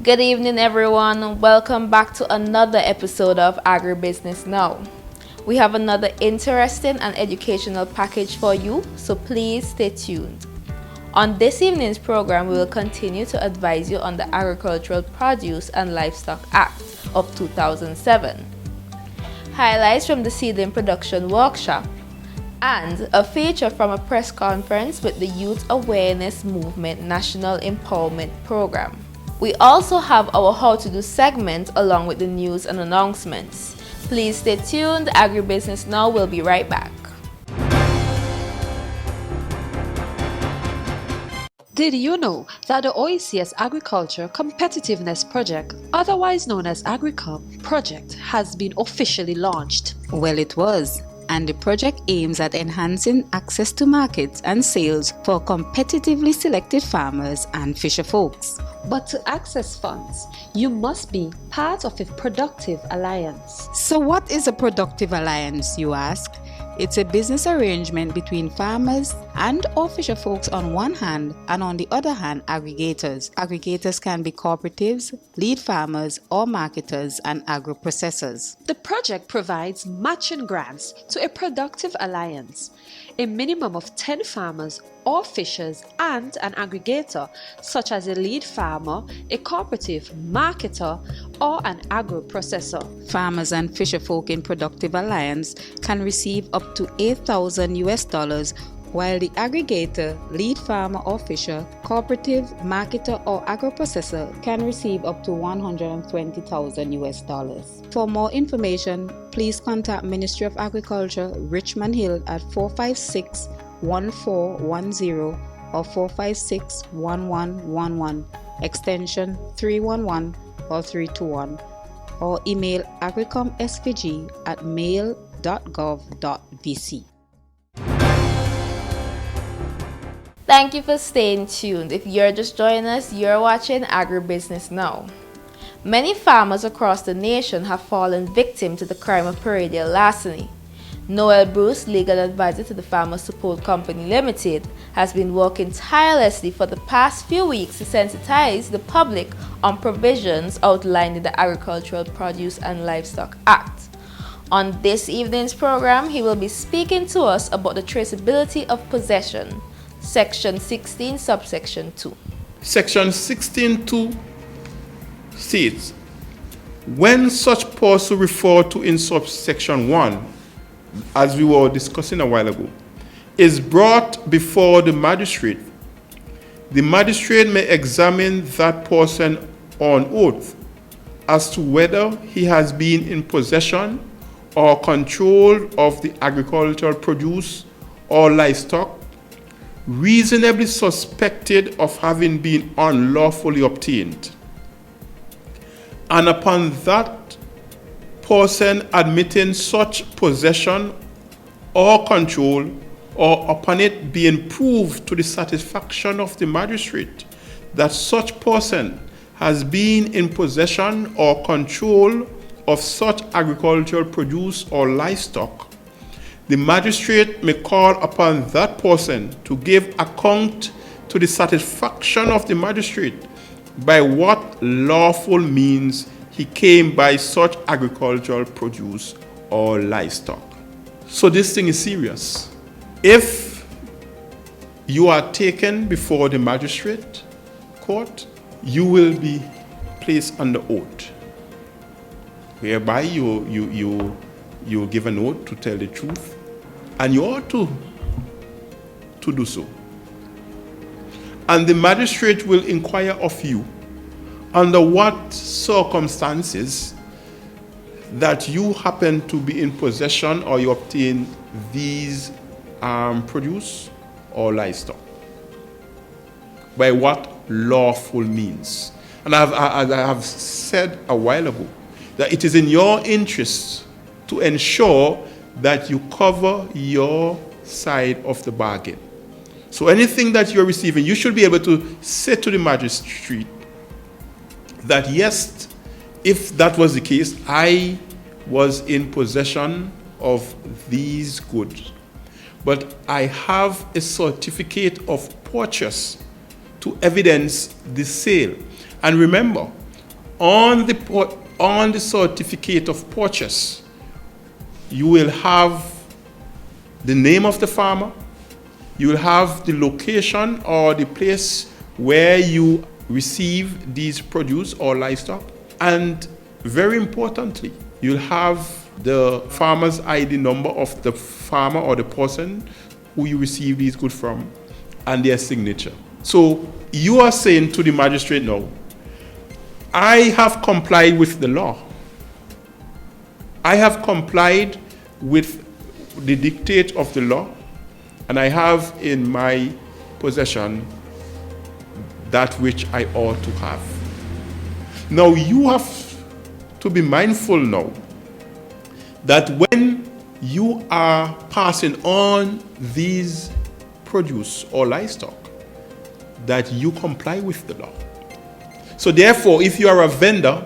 Good evening, everyone. Welcome back to another episode of Agri Business Now. We have another interesting and educational package for you, so please stay tuned. On this evening's program, we will continue to advise you on the Agricultural Produce and Livestock Act of 2007, highlights from the Seedling Production Workshop, and a feature from a press conference with the Youth Awareness Movement National Empowerment Program. We also have our How to Do segment along with the news and announcements. Please stay tuned. Agribusiness Now will be right back. Did you know that the OECS Agriculture Competitiveness Project, otherwise known as AgriCom project, has been officially launched? Well, it was. And the project aims at enhancing access to markets and sales for competitively selected farmers and fisher folks. But to access funds, you must be part of a productive alliance. So what is a productive alliance, you ask? It's a business arrangement between farmers and or fisher folks on one hand, and on the other hand, aggregators. Aggregators can be cooperatives, lead farmers, or marketers and agro-processors. The project provides matching grants to a productive alliance. A minimum of 10 farmers or fishers and an aggregator, such as a lead farmer, a cooperative, marketer, or an agro-processor. Farmers and fisher folk in Productive Alliance can receive up to $8,000, while the aggregator, lead farmer or fisher, cooperative, marketer, or agro-processor can receive up to $120,000. For more information, please contact Ministry of Agriculture, Richmond Hill at 456-1410 or 456-1111, extension 311 or 321, or email agricomsvg@mail.gov.vc. Thank you for staying tuned. If you're just joining us, you're watching Agribusiness Now. Many farmers across the nation have fallen victim to the crime of perennial larceny. Noel Bruce, legal advisor to the Farmer Support Company Limited, has been working tirelessly for the past few weeks to sensitize the public on provisions outlined in the Agricultural Produce and Livestock Act. On this evening's program, he will be speaking to us about the traceability of possession, Section 16, subsection 2. Section 16.2 states, when such parcel referred to in subsection 1, as we were discussing a while ago, is brought before the magistrate may examine that person on oath as to whether he has been in possession or control of the agricultural produce or livestock reasonably suspected of having been unlawfully obtained, and upon that person admitting such possession or control, or upon it being proved to the satisfaction of the magistrate that such person has been in possession or control of such agricultural produce or livestock, the magistrate may call upon that person to give account to the satisfaction of the magistrate by what lawful means he came by such agricultural produce or livestock. So this thing is serious. If you are taken before the magistrate court, you will be placed under oath, whereby you give an oath to tell the truth, and you ought to do so. And the magistrate will inquire of you under what circumstances that you happen to be in possession or you obtain these produce or livestock. By what lawful means. And I have said a while ago that it is in your interest to ensure that you cover your side of the bargain. So anything that you're receiving, you should be able to say to the magistrate that yes, if that was the case, I was in possession of these goods, but I have a certificate of purchase to evidence the sale. And remember, on the certificate of purchase, you will have the name of the farmer, you will have the location or the place where you receive these produce or livestock, and very importantly, you'll have the farmer's ID number of the farmer or the person who you receive these goods from and their signature. So you are saying to the magistrate now, I have complied with the law. I have complied with the dictate of the law, and I have in my possession that which I ought to have. Now you have to be mindful now that when you are passing on these produce or livestock, that you comply with the law. So therefore, if you are a vendor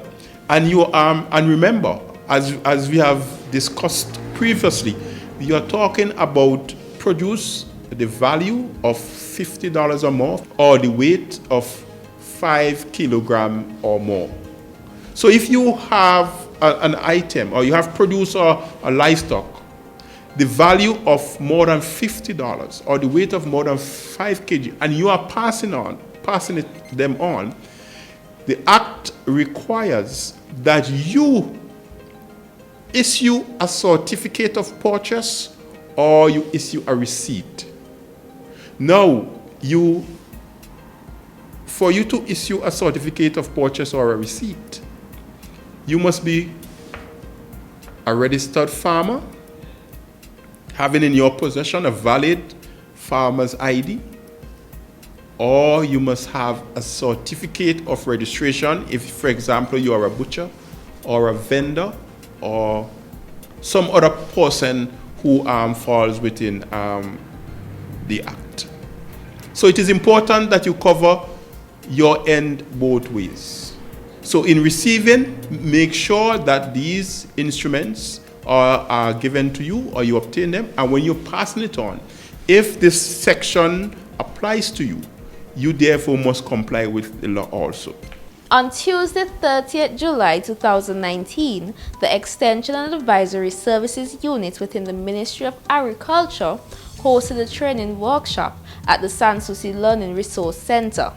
and you are, and remember, as we have discussed previously, you are talking about produce, the value of $50 or more, or the weight of 5 kilograms or more. So if you have an item, or you have produce or a livestock, the value of more than $50, or the weight of more than 5 kg, and you are passing them on, the Act requires that you issue a certificate of purchase or you issue a receipt. Now, for you to issue a certificate of purchase or a receipt, you must be a registered farmer, having in your possession a valid farmer's ID, or you must have a certificate of registration if, for example, you are a butcher or a vendor or some other person who falls within the Act. So it is important that you cover your end both ways. So in receiving, make sure that these instruments are given to you or you obtain them, and when you're passing it on, if this section applies to you, you therefore must comply with the law also. On Tuesday, 30th July 2019, the Extension and Advisory Services Unit within the Ministry of Agriculture hosted a training workshop at the Sans Souci Learning Resource Center.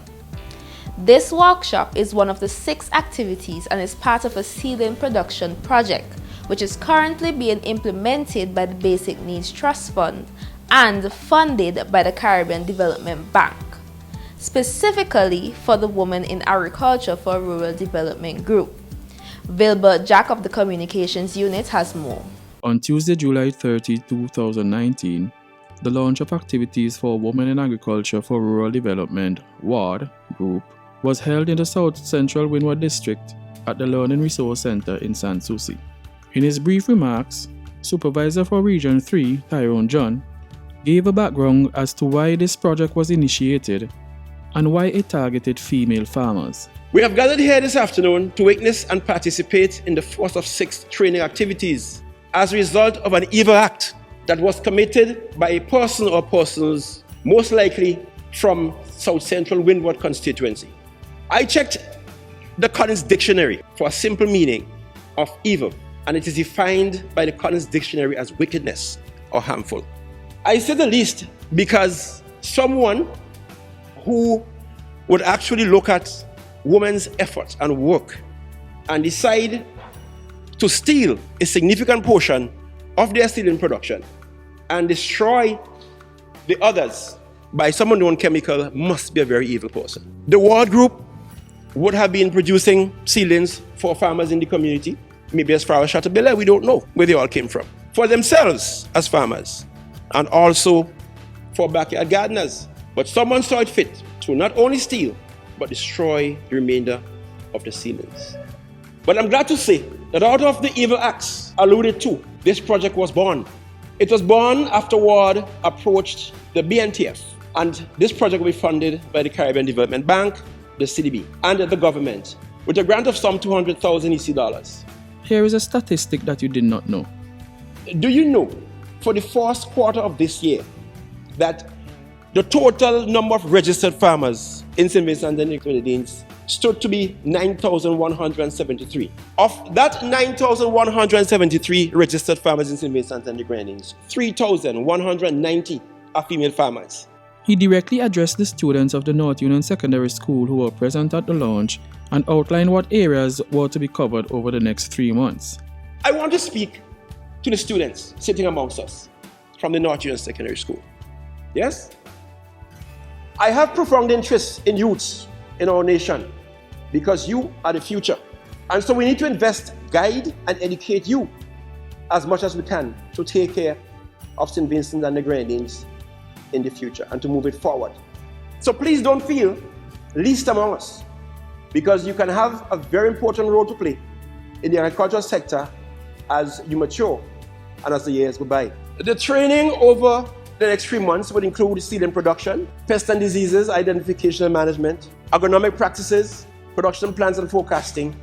This workshop is one of the 6 activities and is part of a seedling production project, which is currently being implemented by the Basic Needs Trust Fund and funded by the Caribbean Development Bank, specifically for the Women in Agriculture for Rural Development Group. Wilbert Jack of the Communications Unit has more. On Tuesday, July 30, 2019, the launch of activities for Women in Agriculture for Rural Development (W.A.R.D) group was held in the South Central Windward District at the Learning Resource Center in Sans Souci. In his brief remarks, Supervisor for Region 3, Tyrone John, gave a background as to why this project was initiated and why it targeted female farmers. We have gathered here this afternoon to witness and participate in the first of 6 training activities as a result of an evil act that was committed by a person or persons most likely from South Central Windward constituency. I checked the Collins Dictionary for a simple meaning of evil, and it is defined by the Collins Dictionary as wickedness or harmful. I say the least because someone who would actually look at women's effort and work and decide to steal a significant portion of their seedling production and destroy the others by some unknown chemical must be a very evil person. The W.A.R.D group would have been producing seedlings for farmers in the community, maybe as far as Chateaubelair, we don't know where they all came from, for themselves as farmers, and also for backyard gardeners. But someone saw it fit to not only steal, but destroy the remainder of the seedlings. But I'm glad to say that out of the evil acts alluded to, this project was born. It was born after W.A.R.D approached the BNTF, and this project will be funded by the Caribbean Development Bank, the CDB, and the government, with a grant of some 200,000 EC dollars. Here is a statistic that you did not know. Do you know, for the first quarter of this year, that the total number of registered farmers in St. Vincent and the Grenadines stood to be 9,173. Of that 9,173 registered farmers in St. Vincent and the Grenadines, 3,190 are female farmers. He directly addressed the students of the North Union Secondary School who were present at the launch and outlined what areas were to be covered over the next 3 months. I want to speak to the students sitting amongst us from the North Union Secondary School. Yes? I have profound interest in youths in our nation because you are the future. And so we need to invest, guide, and educate you as much as we can to take care of St. Vincent and the Grenadines in the future and to move it forward. So please don't feel least among us, because you can have a very important role to play in the agricultural sector as you mature and as the years go by. The training over the next 3 months would include seed and production, pest and diseases, identification and management, agronomic practices, production plans and forecasting,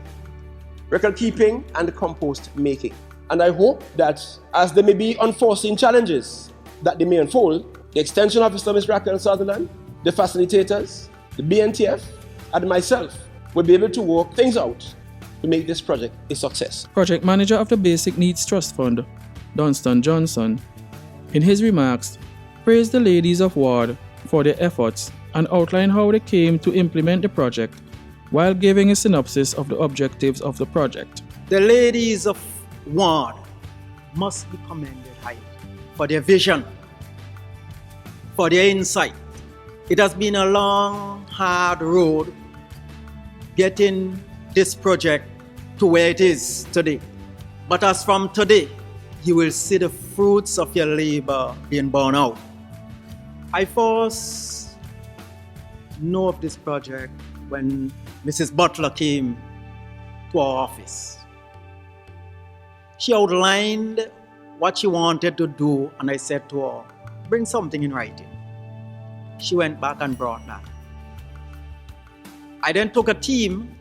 record keeping, and compost making. And I hope that as there may be unforeseen challenges that they may unfold, the Extension Officer, Ms. Raquel Sutherland, the facilitators, the BNTF, and myself will be able to work things out to make this project a success. Project Manager of the Basic Needs Trust Fund, Dunstan Johnson, in his remarks, praised the ladies of W.A.R.D for their efforts and outlined how they came to implement the project while giving a synopsis of the objectives of the project. The ladies of W.A.R.D must be commended highly for their vision, for their insight. It has been a long, hard road getting this project to where it is today. But as from today, you will see the fruits of your labor being borne out. I first know of this project when Mrs. Butler came to our office. She outlined what she wanted to do, and I said to her, bring something in writing. She went back and brought that. I then took a team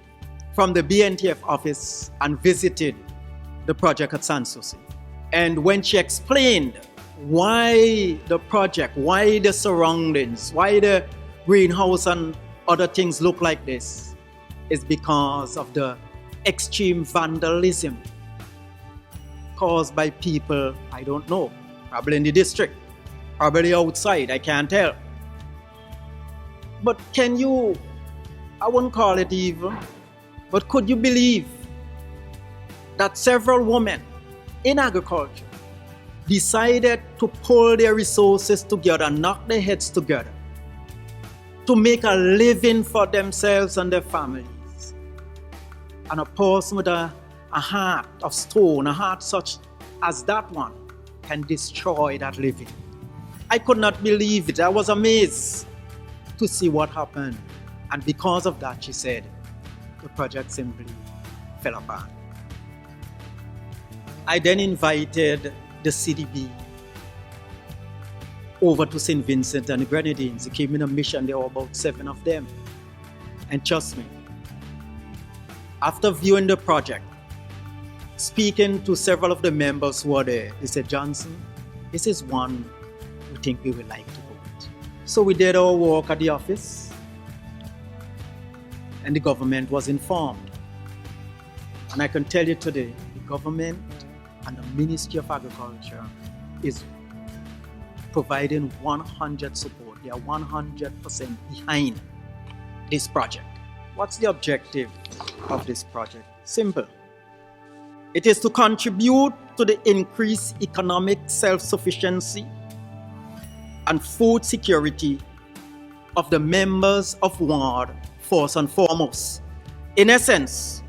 from the BNTF office and visited the project at Sanssouci. And when she explained why the project, why the surroundings, why the greenhouse and other things look like this, is because of the extreme vandalism caused by people, I don't know, probably in the district, probably outside, I can't tell. But can you, I wouldn't call it evil, but could you believe that several women in agriculture decided to pull their resources together, knock their heads together, to make a living for themselves and their families? And a person with a heart of stone, a heart such as that one, can destroy that living. I could not believe it. I was amazed to see what happened. And because of that, she said, the project simply fell apart. I then invited the CDB over to St. Vincent and the Grenadines. They came in a mission, there were about 7 of them. And trust me, after viewing the project, speaking to several of the members who were there, they said, Johnson, this is one we think we would like to go with. So we did our work at the office, and the government was informed. And I can tell you today, the government and the Ministry of Agriculture is providing 100 support. They are 100% behind this project. What's the objective of this project? Simple. It is to contribute to the increased economic self-sufficiency and food security of the members of W.A.R.D first and foremost. In essence,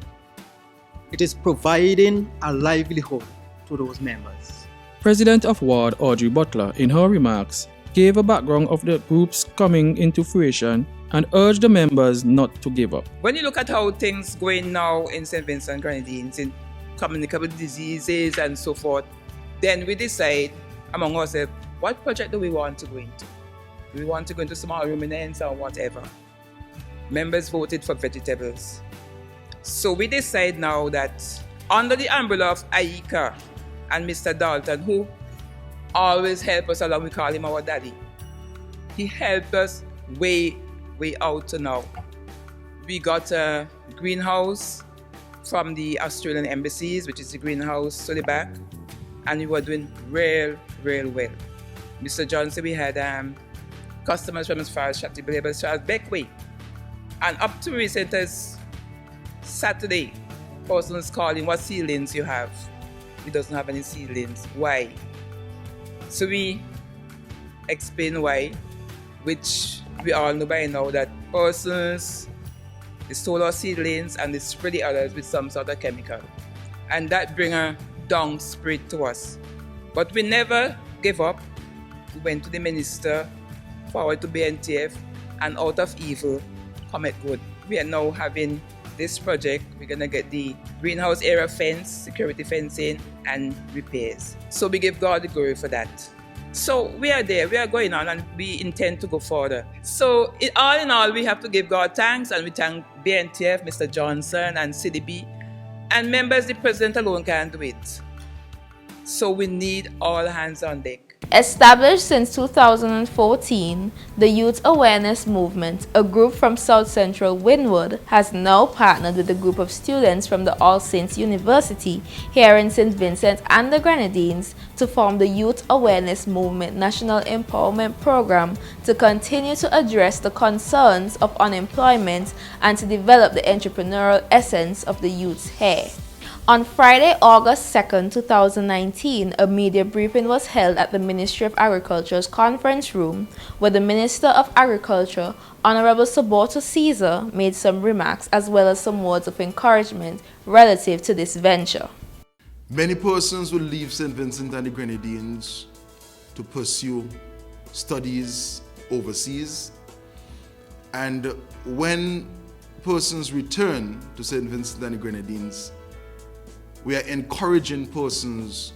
it is providing a livelihood to those members. President of W.A.R.D, Audrey Butler, in her remarks, gave a background of the groups coming into fruition and urged the members not to give up. When you look at how things going now in St. Vincent and Grenadines, in communicable diseases and so forth, then we decide among ourselves, what project do we want to go into? Do we want to go into small ruminants or whatever? Members voted for vegetables. So we decide now that under the umbrella of Aika and Mr. Dalton, who always help us along, we call him our daddy. He helped us way out to now. We got a greenhouse from the Australian embassies, which is the greenhouse to the back, and we were doing real well. Mr. Johnson, we had customers from as far as Traceability, but as far as Beckway. And up to recent as Saturday, persons calling what seedlings you have. He doesn't have any seedlings. Why? So we explain why, which we all know by now that persons, they stole our seedlings and they spray the others with some sort of chemical. And that brings a down spirit to us. But we never gave up. We went to the minister, forward to BNTF, and out of evil, cometh good. We are now having this project. We're going to get the greenhouse area fence, security fencing, and repairs. So we give God the glory for that. So we are there, we are going on, and we intend to go further. So all in all, we have to give God thanks, and we thank BNTF, Mr. Johnson, and CDB. And members, the president alone can't do it. So we need all hands on deck. Established since 2014, the Youth Awareness Movement, a group from South Central Windward, has now partnered with a group of students from the All Saints University here in St. Vincent and the Grenadines to form the Youth Awareness Movement National Empowerment Program to continue to address the concerns of unemployment and to develop the entrepreneurial essence of the youths here. On Friday, August 2nd, 2019, a media briefing was held at the Ministry of Agriculture's conference room, where the Minister of Agriculture, Honorable Soboto Caesar, made some remarks as well as some words of encouragement relative to this venture. Many persons will leave St. Vincent and the Grenadines to pursue studies overseas, and when persons return to St. Vincent and the Grenadines, we are encouraging persons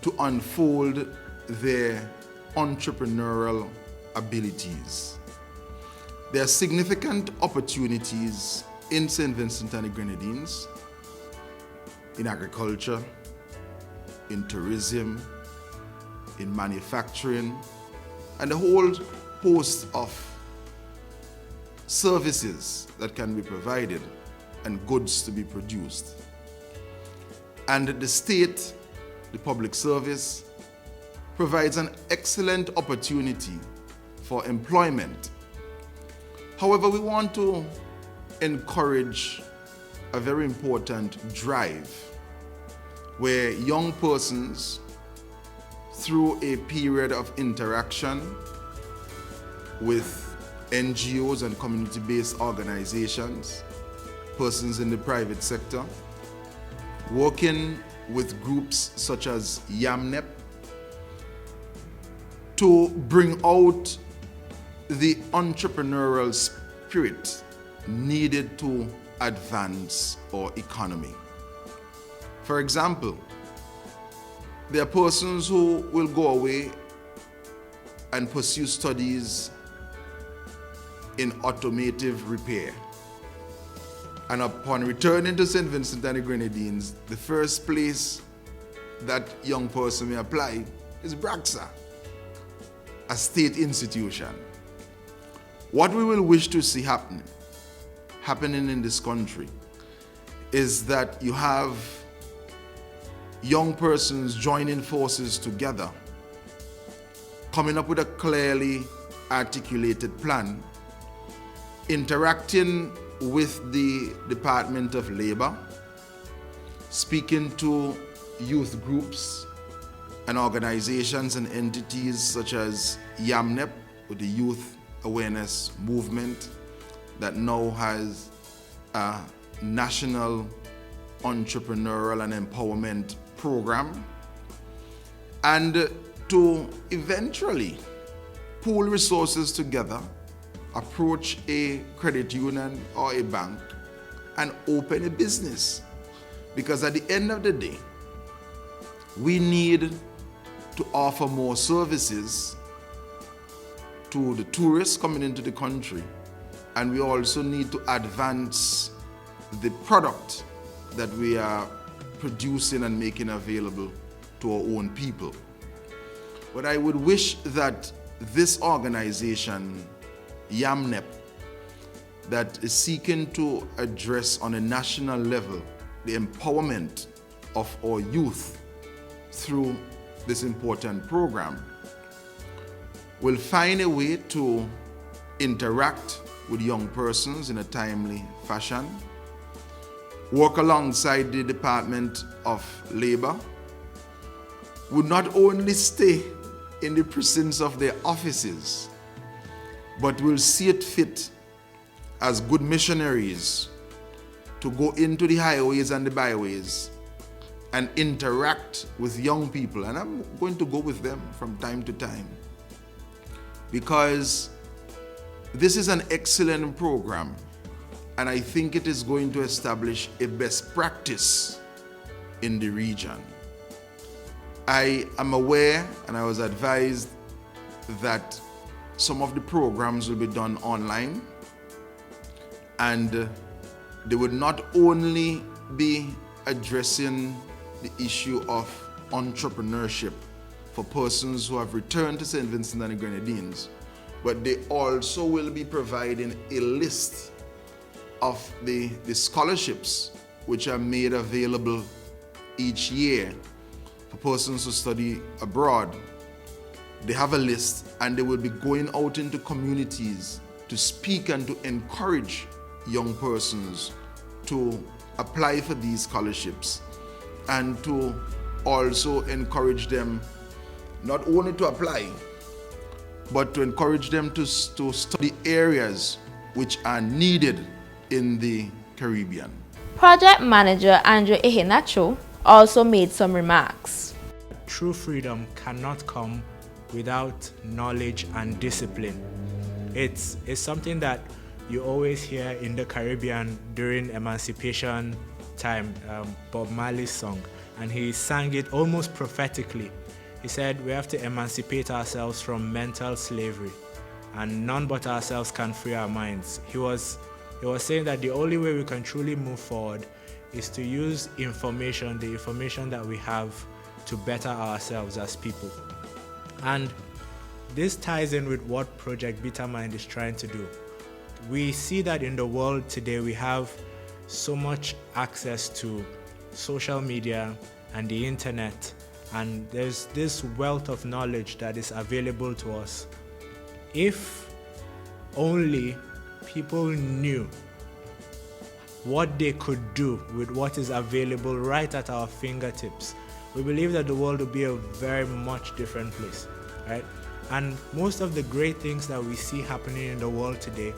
to unfold their entrepreneurial abilities. There are significant opportunities in St. Vincent and the Grenadines, in agriculture, in tourism, in manufacturing, and a whole host of services that can be provided and goods to be produced. And the state, the public service, provides an excellent opportunity for employment. However, we want to encourage a very important drive where young persons, through a period of interaction with NGOs and community-based organizations, persons in the private sector, working with groups such as YAMNEP to bring out the entrepreneurial spirit needed to advance our economy. For example, there are persons who will go away and pursue studies in automotive repair. And upon returning to St. Vincent and the Grenadines, the first place that young person may apply is BRAXA, a state institution. What we will wish to see happening in this country is that you have young persons joining forces together, coming up with a clearly articulated plan, interacting with the Department of Labor, speaking to youth groups and organizations and entities such as YAMNEP, with the Youth Awareness Movement that now has a national entrepreneurial and empowerment program, and to eventually pool resources together, approach a credit union or a bank and open a business. Because at the end of the day, we need to offer more services to the tourists coming into the country, and we also need to advance the product that we are producing and making available to our own people. But I would wish that this organization, YAMNEP, that is seeking to address on a national level the empowerment of our youth through this important program will find a way to interact with young persons in a timely fashion, work alongside the Department of Labor, would not only stay in the precincts of their offices, but will see it fit as good missionaries to go into the highways and the byways and interact with young people. And I'm going to go with them from time to time, because this is an excellent program, and I think it is going to establish a best practice in the region. I am aware, and I was advised, that some of the programs will be done online, and they would not only be addressing the issue of entrepreneurship for persons who have returned to St. Vincent and the Grenadines, but they also will be providing a list of the scholarships which are made available each year for persons who study abroad. They have a list, and they will be going out into communities to speak and to encourage young persons to apply for these scholarships, and to also encourage them not only to apply, but to encourage them to study areas which are needed in the Caribbean. Project Manager Andrew Ehenacho also made some remarks. True freedom cannot come without knowledge and discipline. It's something that you always hear in the Caribbean during emancipation time, Bob Marley's song, and he sang it almost prophetically. He said, we have to emancipate ourselves from mental slavery, and none but ourselves can free our minds. He was saying that the only way we can truly move forward is to use information, the information that we have, to better ourselves as people. And this ties in with what Project Better Mind is trying to do. We see that in the world today we have so much access to social media and the internet, and there's this wealth of knowledge that is available to us. If only people knew what they could do with what is available right at our fingertips, we believe that the world will be a very much different place, right? And most of the great things that we see happening in the world today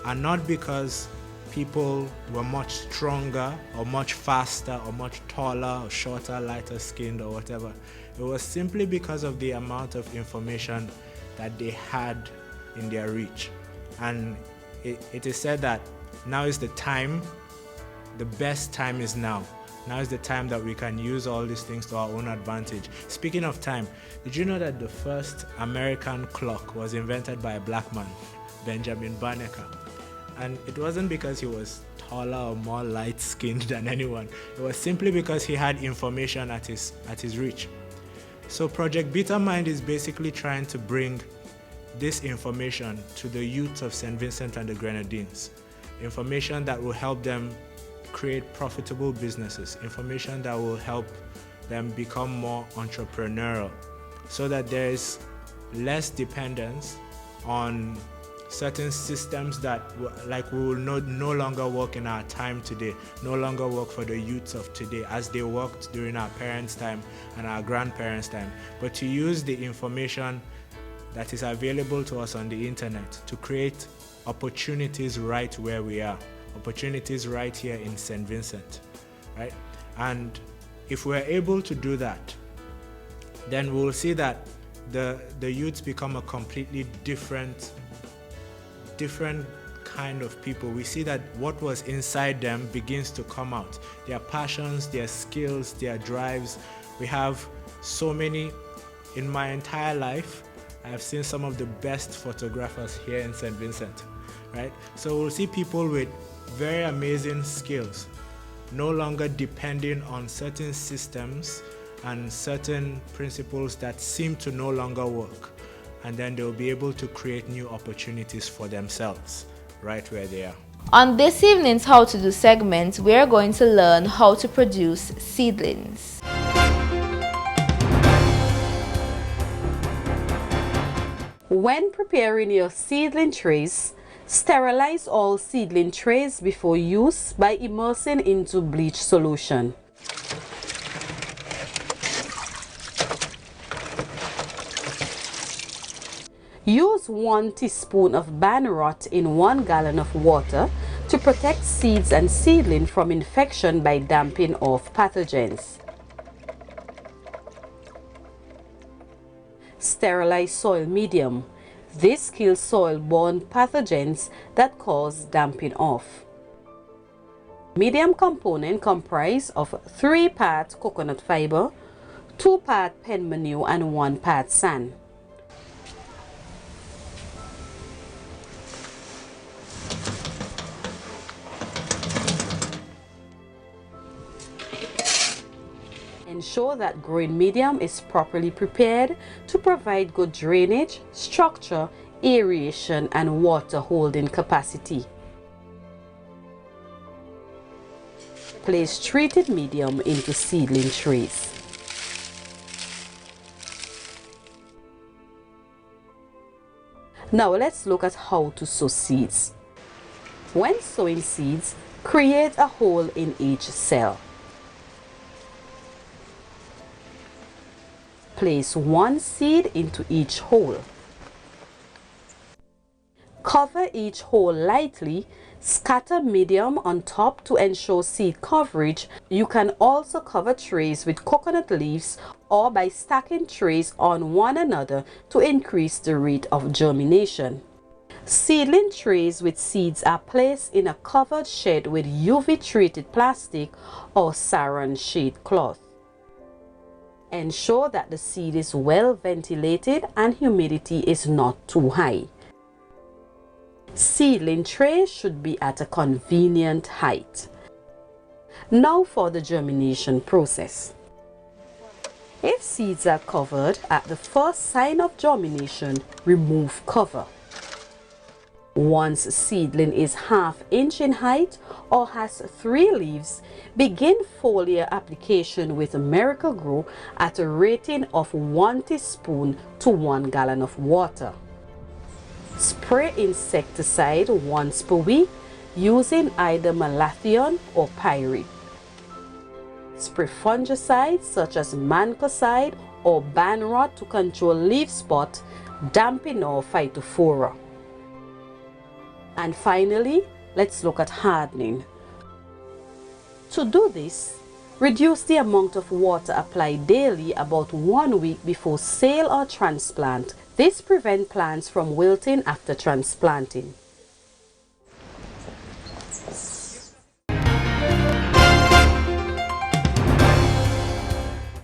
are not because people were much stronger or much faster or much taller or shorter, lighter skinned or whatever. It was simply because of the amount of information that they had in their reach. And it is said that now is the time, the best time is now. Now is the time that we can use all these things to our own advantage. Speaking of time, did you know that the first American clock was invented by a black man, Benjamin Banneker? And it wasn't because he was taller or more light-skinned than anyone. It was simply because he had information at his reach. So Project Better Mind is basically trying to bring this information to the youth of St. Vincent and the Grenadines. Information that will help them create profitable businesses, information that will help them become more entrepreneurial, so that there is less dependence on certain systems that we will no longer work in our time today, no longer work for the youths of today as they worked during our parents' time and our grandparents' time, but to use the information that is available to us on the internet to create opportunities right where we are, opportunities right here in St. Vincent, right? And if we're able to do that, then we'll see that the youths become a completely different kind of people. We see that what was inside them begins to come out. Their passions, their skills, their drives. We have so many. In my entire life, I have seen some of the best photographers here in St. Vincent, right? So we'll see people with very amazing skills, no longer depending on certain systems and certain principles that seem to no longer work. And then they'll be able to create new opportunities for themselves right where they are. On this evening's How to Do segment, we are going to learn how to produce seedlings. When preparing your seedling trays, sterilize all seedling trays before use by immersing into bleach solution. Use 1 teaspoon of ban rot in 1 gallon of water to protect seeds and seedling from infection by damping off pathogens. Sterilize soil medium. This kills soil-borne pathogens that cause damping off. Medium component comprise of 3 parts coconut fiber, 2 parts pen manure and 1 part sand. Ensure that growing medium is properly prepared to provide good drainage, structure, aeration, and water holding capacity. Place treated medium into seedling trays. Now let's look at how to sow seeds. When sowing seeds, create a hole in each cell. Place 1 seed into each hole. Cover each hole lightly, scatter medium on top to ensure seed coverage. You can also cover trays with coconut leaves or by stacking trays on one another to increase the rate of germination. Seedling trays with seeds are placed in a covered shed with UV treated plastic or saran shade cloth. Ensure that the seed is well ventilated and humidity is not too high. Seedling trays should be at a convenient height. Now for the germination process. If seeds are covered at the first sign of germination, remove cover. Once seedling is ½ inch in height or has 3 leaves, begin foliar application with Miracle Grow at a rating of 1 teaspoon to 1 gallon of water. Spray insecticide once per week using either malathion or pyrite. Spray fungicides such as mancocide or ban rot to control leaf spot, damping or phytophthora. And finally, let's look at hardening. To do this, reduce the amount of water applied daily about 1 week before sale or transplant. This prevents plants from wilting after transplanting.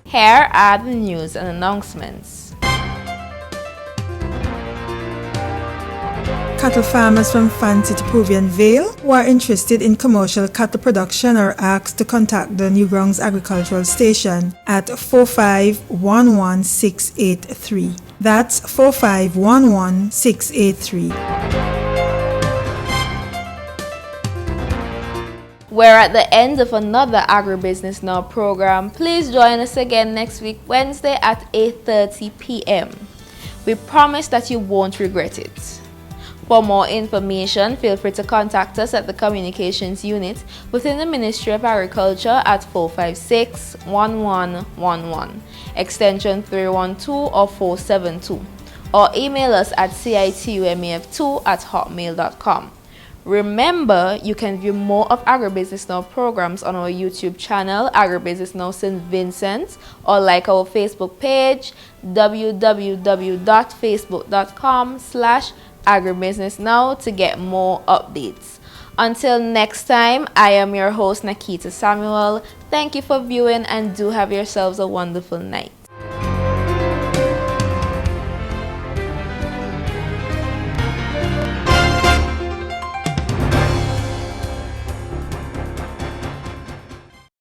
Here are the news and announcements. Cattle farmers from Fancy to Peruvian Vale who are interested in commercial cattle production are asked to contact the Newgrounds Agricultural Station at 4511683. That's 4511683. We're at the end of another Agri Business Now program. Please join us again next week, Wednesday at 8:30 p.m. We promise that you won't regret it. For more information, feel free to contact us at the Communications Unit within the Ministry of Agriculture at 456-1111, extension 312 or 472, or email us at citumaf2@hotmail.com. Remember, you can view more of Agribusiness Now programs on our YouTube channel, Agribusiness Now St. Vincent, or like our Facebook page, www.facebook.com/agribusinessnow to get more updates. Until next time, I am your host, Nakita Samuel. Thank you for viewing and do have yourselves a wonderful night.